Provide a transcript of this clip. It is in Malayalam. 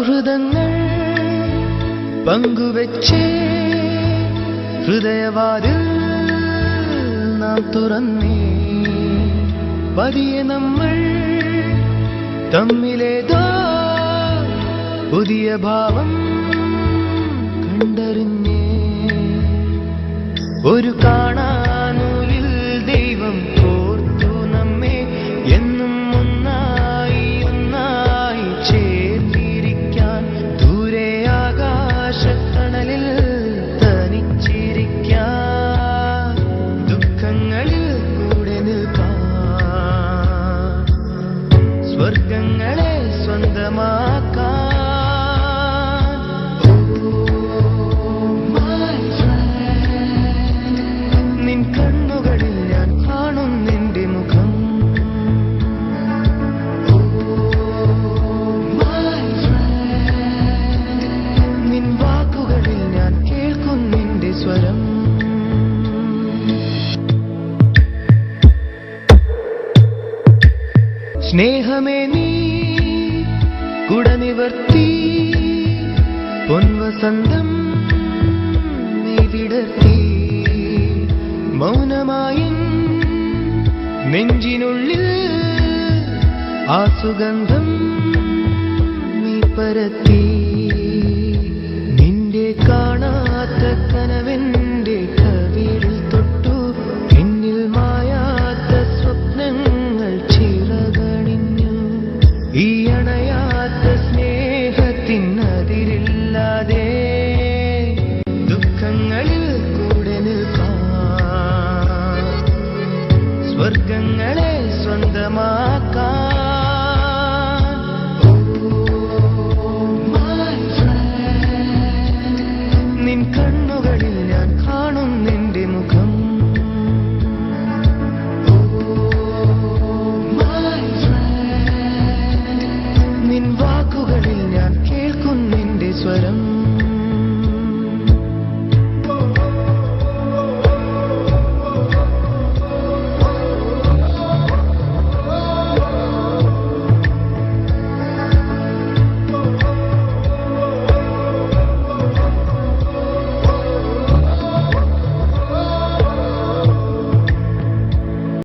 സൗഹൃദങ്ങൾ പങ്കുവെച്ചേ ഹൃദയവാതിൽ നാം തുറന്നേ. പതിയെ നമ്മൾ തമ്മിലേതോ പുതിയ ഭാവം കണ്ടറിഞ്ഞേ. ഒരു കാണാനൂലിൽ ദൈവം കോർത്തു നമ്മെ എന്നും ഒന്നായി ഒന്നായി ചേർത്തിരിക്കാൻ. ദൂരെ ആകാശത്തണലിൽ തനിച്ചിരിക്കാൻ, ദുഃഖങ്ങളിൽ കൂടെ നിൽക്കാൻ, സ്വർഗങ്ങളെ സ്വന്തമാക്കാൻ. നിൻ കണ്ണുകളിൽ ഞാൻ കാണും നിന്റെ മുഖം. നിൻ വാക്കുകളിൽ ഞാൻ കേൾക്കും നിന്റെ സ്വരം. സ്നേഹമേ നീ കുടനിവർത്തി പൊൻവസന്തം നീ വിടർത്തി. മൗനമായി നെഞ്ചിനുള്ളിൽ ആ സുഗന്ധം നീ പരത്തി. നിന്റെ കാണാത്ത കന